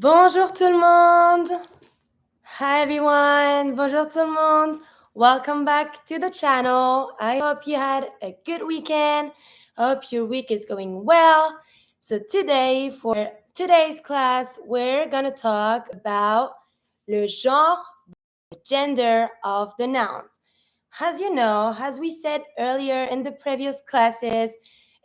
Bonjour tout le monde! Hi everyone! Bonjour tout le monde! Welcome back to the channel. I hope you had a good weekend. I hope your week is going well. So today, for today's class, we're gonna talk about le genre, the gender of the nouns. As you know, as we said earlier in the previous classes,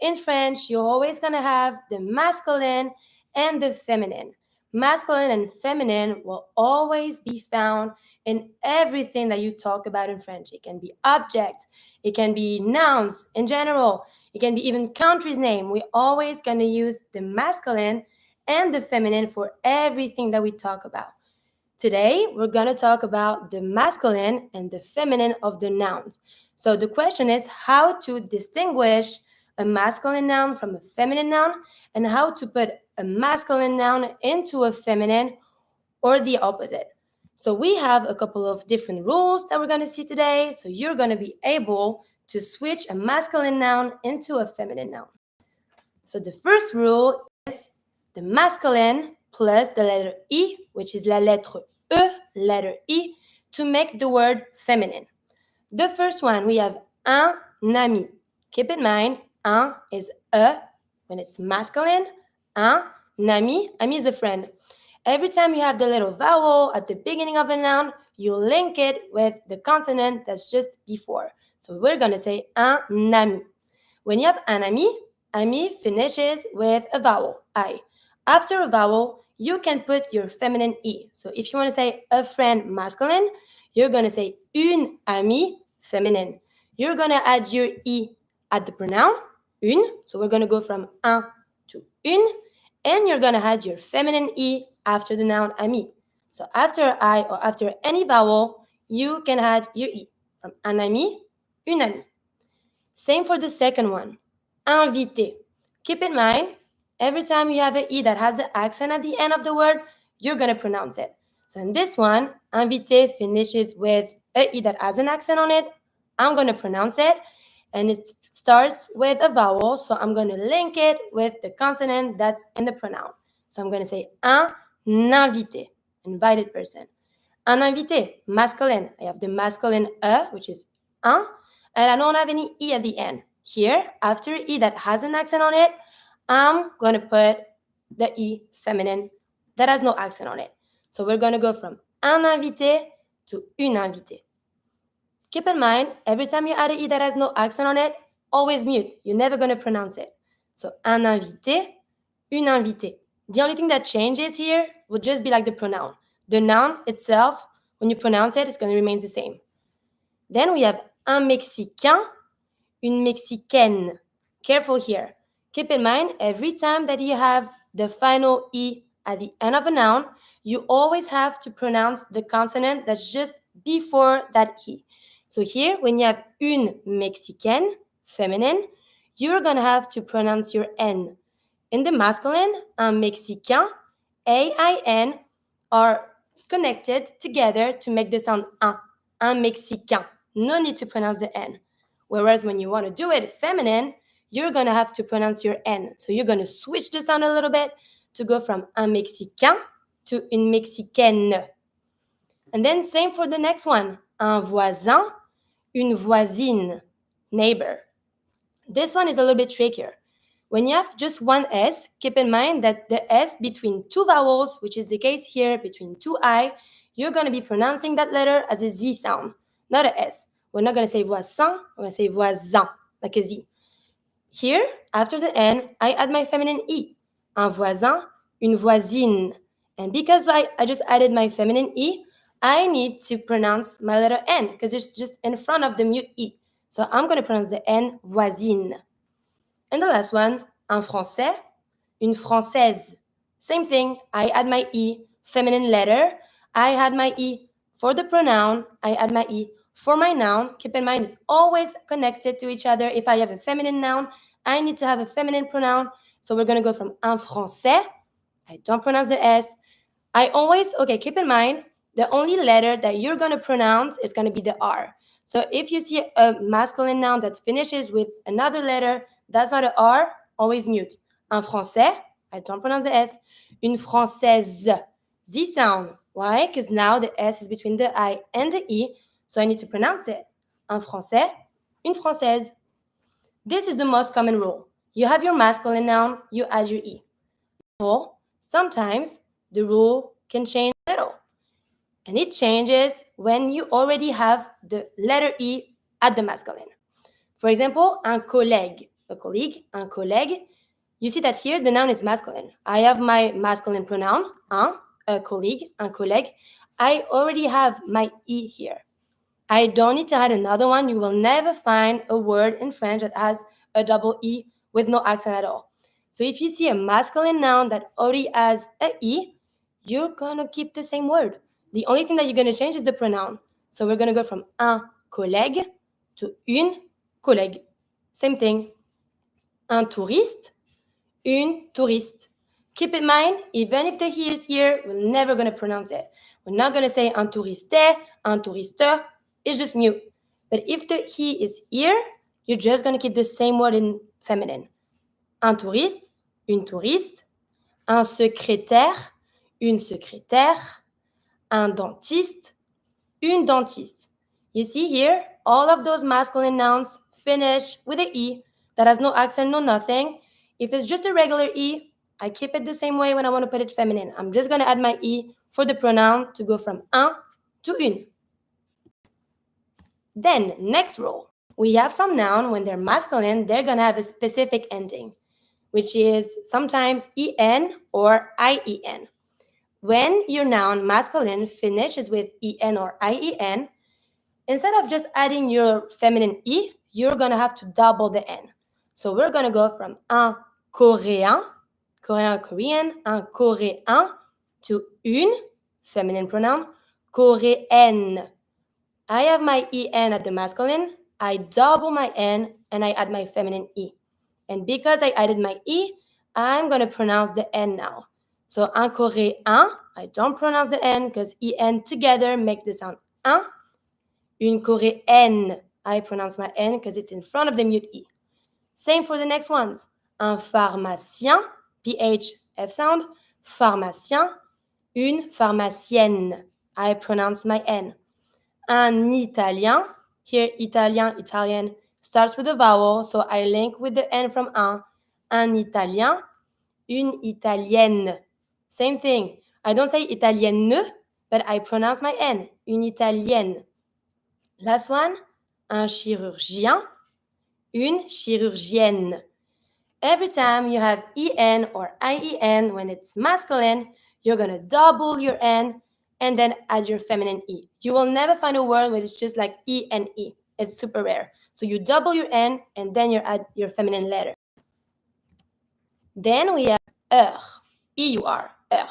in French, you're always gonna have the masculine and the feminine. Masculine and feminine will always be found in everything that you talk about in French. It can be objects, it can be nouns in general, it can be even country's name. We're always going to use the masculine and the feminine for everything that we talk about. Today, we're going to talk about the masculine and the feminine of the nouns. So the question is how to distinguish a masculine noun from a feminine noun and how to put a masculine noun into a feminine or the opposite. So we have a couple of different rules that we're going to see today. So you're going to be able to switch a masculine noun into a feminine noun. So the first rule is the masculine plus the letter I, which is la lettre E, letter I, to make the word feminine. The first one, we have un ami. Keep in mind, un is a when it's masculine. Un ami, ami is a friend. Every time you have the little vowel at the beginning of a noun, you link it with the consonant that's just before. So we're going to say un ami. When you have un ami, ami finishes with a vowel, I. After a vowel, you can put your feminine I. So if you want to say a friend masculine, you're going to say une amie feminine. You're going to add your I at the pronoun, une. So we're going to go from un to une. And you're going to add your feminine I after the noun ami. So after I or after any vowel, you can add your I. From un ami, une amie. Same for the second one, invité. Keep in mind, every time you have an I that has an accent at the end of the word, you're going to pronounce it. So in this one, invité finishes with an I that has an accent on it. I'm going to pronounce it. And it starts with a vowel, so I'm going to link it with the consonant that's in the pronoun. So I'm going to say un invité, invited person. Un invité, masculine. I have the masculine which is un, and I don't have any I at the end. Here, after I that has an accent on it, I'm going to put the I feminine that has no accent on it. So we're going to go from un invité to une invitée. Keep in mind, every time you add an I that has no accent on it, always mute. You're never going to pronounce it. So un invité, une invitée. The only thing that changes here will just be like the pronoun. The noun itself, when you pronounce it, it's going to remain the same. Then we have un Mexicain, une Mexicaine. Careful here. Keep in mind, every time that you have the final I at the end of a noun, you always have to pronounce the consonant that's just before that I. So here, when you have une Mexicaine, feminine, you're going to have to pronounce your N. In the masculine, un Mexicain, A-I-N, are connected together to make the sound un Mexicain. No need to pronounce the N. Whereas when you want to do it feminine, you're going to have to pronounce your N. So you're going to switch the sound a little bit to go from un Mexicain to une Mexicaine. And then same for the next one, un voisin, une voisine, neighbor. This one is a little bit trickier. When you have just one S, keep in mind that the S between two vowels, which is the case here between two I, you're going to be pronouncing that letter as a Z sound, not a S. We're not going to say voisin, we're going to say voisin, like a Z. Here, after the N, I add my feminine I. Un voisin, une voisine. And because I just added my feminine I need to pronounce my letter N because it's just in front of the mute I. So I'm going to pronounce the N, voisine. And the last one, un français, une française. Same thing, I add my I, feminine letter. I add my I for the pronoun. I add my I for my noun. Keep in mind, it's always connected to each other. If I have a feminine noun, I need to have a feminine pronoun. So we're going to go from un français. I don't pronounce the S. Keep in mind, the only letter that you're going to pronounce is going to be the R. So if you see a masculine noun that finishes with another letter, that's not an R, always mute. Un français, I don't pronounce the S. Une Française, Z sound. Why? Because now the S is between the I and the E, so I need to pronounce it. Un Français, une Française. This is the most common rule. You have your masculine noun, you add your E. Sometimes the rule can change a little. And it changes when you already have the letter E at the masculine. For example, un collègue, a colleague, un collègue. You see that here the noun is masculine. I have my masculine pronoun, un, a colleague, un collègue. I already have my E here. I don't need to add another one. You will never find a word in French that has a double E with no accent at all. So if you see a masculine noun that already has a E, you're gonna keep the same word. The only thing that you're gonna change is the pronoun. So we're gonna go from un collègue to une collègue. Same thing. Un touriste, une touriste. Keep in mind, even if the he is here, we're never gonna pronounce it. We're not gonna say un touriste, un touriste. It's just mute. But if the he is here, you're just gonna keep the same word in feminine. Un touriste, une touriste. Un secrétaire, une secrétaire. Un dentiste, une dentiste. You see here, all of those masculine nouns finish with an E that has no accent, no nothing. If it's just a regular E, I keep it the same way when I want to put it feminine. I'm just going to add my E for the pronoun to go from un to une. Then, next rule. We have some noun, when they're masculine, they're going to have a specific ending, which is sometimes en or ien. When your noun masculine finishes with en or ien, instead of just adding your feminine E, you're going to have to double the N. So we're going to go from un coréen, coréen, Korean, un coréen, to une, feminine pronoun, coréenne. I have my en at the masculine, I double my N, and I add my feminine E. And because I added my E, I'm going to pronounce the N now. So un coréen, I don't pronounce the N because en together make the sound un. Une coréenne, I pronounce my N because it's in front of the mute E. Same for the next ones. Un pharmacien, PH, F sound, pharmacien. Une pharmacienne, I pronounce my N. Un italien, here italien, Italian, starts with a vowel, so I link with the N from un. Un italien, une italienne. Same thing. I don't say italienne, but I pronounce my N. Une italienne. Last one, un chirurgien, une chirurgienne. Every time you have en or ien when it's masculine, you're going to double your N and then add your feminine E. You will never find a word where it's just like E and E. It's super rare. So you double your N and then you add your feminine letter. Then we have heure, E-U-R, heure.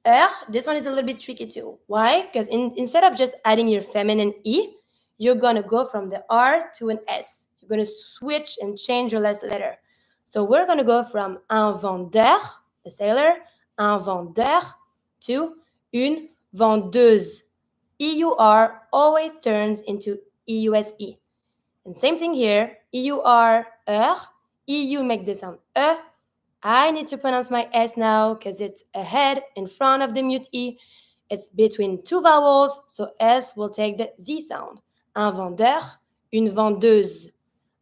Heure, this one is a little bit tricky too. Why? Because instead of just adding your feminine E, you're going to go from the R to an S. You're going to switch and change your last letter. So we're going to go from un vendeur, a sailor, un vendeur, to une vendeuse. E-U-R always turns into E-U-S-E. And same thing here, E-U-R, heure, E-U make the sound E. I need to pronounce my S now because it's ahead in front of the mute E. It's between two vowels, so S will take the Z sound. Un vendeur, une vendeuse.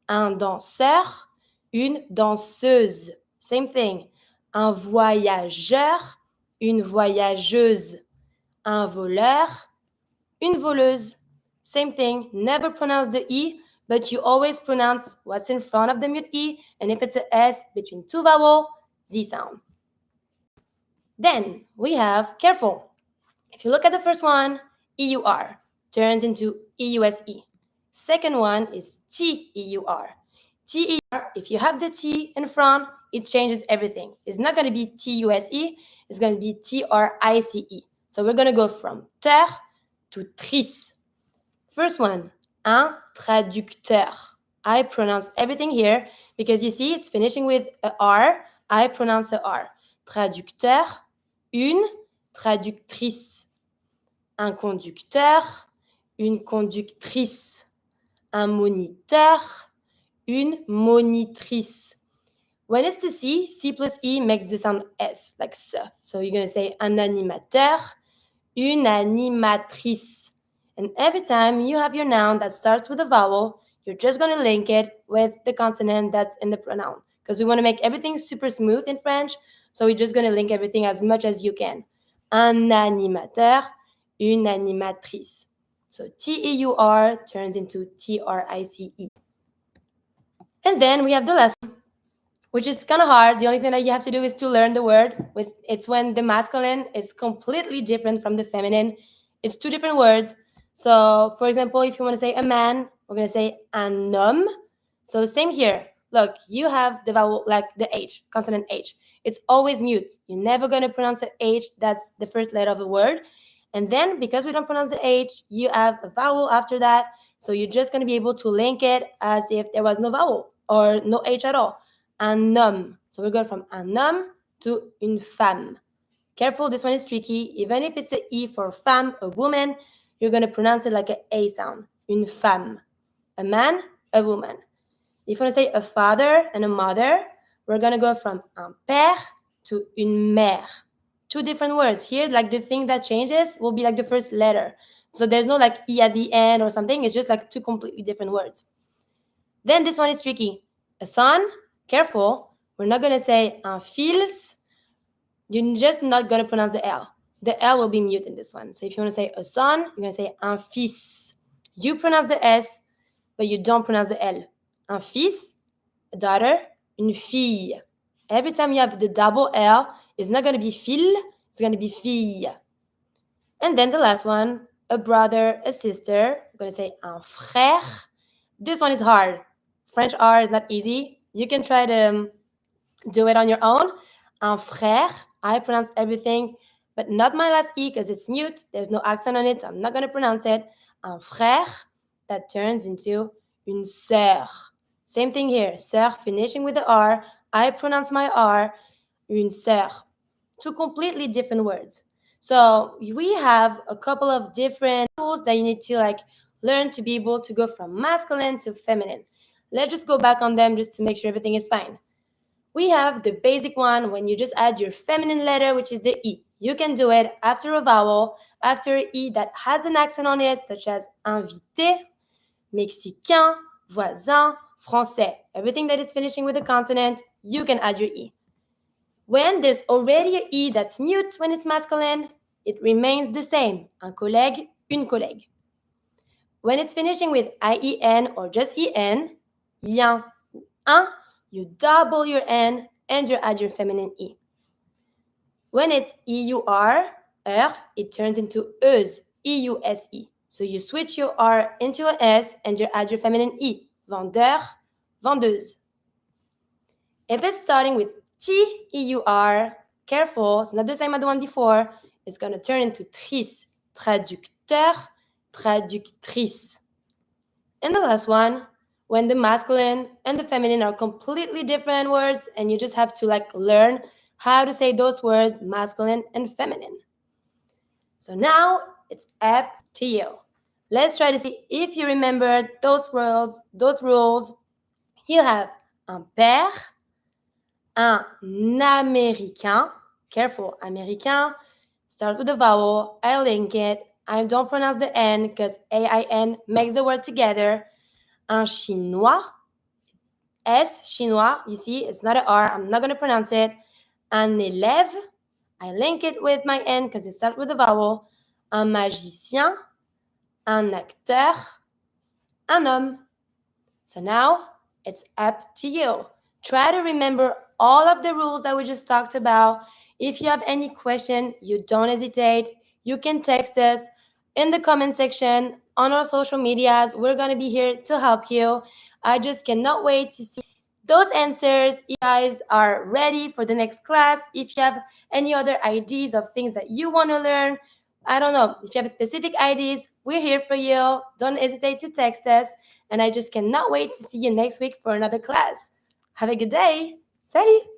Un danseur, une danseuse. Same thing. Un voyageur, une voyageuse. Un voleur, une voleuse. Same thing. Never pronounce the E, but you always pronounce what's in front of the mute E, and if it's a S between two vowels, Z sound. Then we have careful. If you look at the first one, E-U-R turns into E-U-S-E. Second one is T-E-U-R. T-E-U-R, if you have the T in front, it changes everything. It's not going to be T-U-S-E, it's going to be T-R-I-C-E. So we're going to go from terre to trice. First one, un traducteur. I pronounce everything here because you see it's finishing with a R. I pronounce the R. Traducteur, une traductrice. Un conducteur, une conductrice. Un moniteur, une monitrice. When it's the C plus E makes the sound S, like S. So you're going to say un animateur, une animatrice. And every time you have your noun that starts with a vowel, you're just going to link it with the consonant that's in the pronoun. Because we want to make everything super smooth in French, so we're just going to link everything as much as you can. Un animateur, une animatrice. So T-E-U-R turns into T-R-I-C-E. And then we have the last one, which is kind of hard. The only thing that you have to do is to learn the word. It's when the masculine is completely different from the feminine. It's two different words. So, for example, if you want to say a man, we're going to say un homme. So, same here. Look, you have the vowel, like the H, consonant H. It's always mute. You're never going to pronounce the H. That's the first letter of the word. And then, because we don't pronounce the H, you have a vowel after that. So, you're just going to be able to link it as if there was no vowel or no H at all. Un homme. So we go from un homme to une femme. Careful, this one is tricky. Even if it's an E for femme, a woman, you're going to pronounce it like an A sound. Une femme. A man, a woman. If you want to say a father and a mother, we're going to go from un père to une mère. Two different words. Here, like the thing that changes will be like the first letter. So there's no like E at the end or something. It's just like two completely different words. Then this one is tricky. A son, careful, we're not going to say un fils. You're just not going to pronounce the L. The L will be mute in this one. So if you want to say a son, you're going to say un fils. You pronounce the S, but you don't pronounce the L. Un fils, a daughter, une fille. Every time you have the double L, it's not going to be fil, it's going to be fille. And then the last one, a brother, a sister. We're going to say un frère. This one is hard. French R is not easy. You can try to do it on your own. Un frère. I pronounce everything, but not my last E because it's mute. There's no accent on it, so I'm not going to pronounce it. Un frère. That turns into une sœur. Same thing here. Sœur finishing with the R. I pronounce my R. Une sœur. Two completely different words. So we have a couple of different tools that you need to like learn to be able to go from masculine to feminine. Let's just go back on them just to make sure everything is fine. We have the basic one when you just add your feminine letter, which is the E. You can do it after a vowel, after an E that has an accent on it, such as invité, mexicain, voisin, français. Everything that is finishing with a consonant, you can add your E. When there's already an E that's mute when it's masculine, it remains the same. Un collègue, une collègue. When it's finishing with IEN or just EN, yen, un, you double your N and you add your feminine E. When it's EUR, it turns into euse, EUSE. So you switch your R into an S and you add your feminine E. Vendeur, vendeuse. If it's starting with TEUR, careful, it's not the same as the one before. It's going to turn into trice, traducteur, traductrice. And the last one, when the masculine and the feminine are completely different words and you just have to like learn how to say those words, masculine and feminine. So now it's up to you. Let's try to see if you remember those rules. You have un père, un américain. Careful, américain. Start with the vowel. I link it. I don't pronounce the N because AIN makes the word together. Un chinois. S, chinois. You see, it's not an R. I'm not going to pronounce it. Un élève. I link it with my N because it starts with a vowel. Un magicien. Un acteur. Un homme. So now it's up to you. Try to remember all of the rules that we just talked about. If you have any question, you don't hesitate. You can text us in the comment section on our social medias. We're going to be here to help you. I just cannot wait to see those answers. You guys are ready for the next class. If you have any other ideas of things that you want to learn, I don't know. If you have specific ideas, we're here for you. Don't hesitate to text us. And I just cannot wait to see you next week for another class. Have a good day. Salut!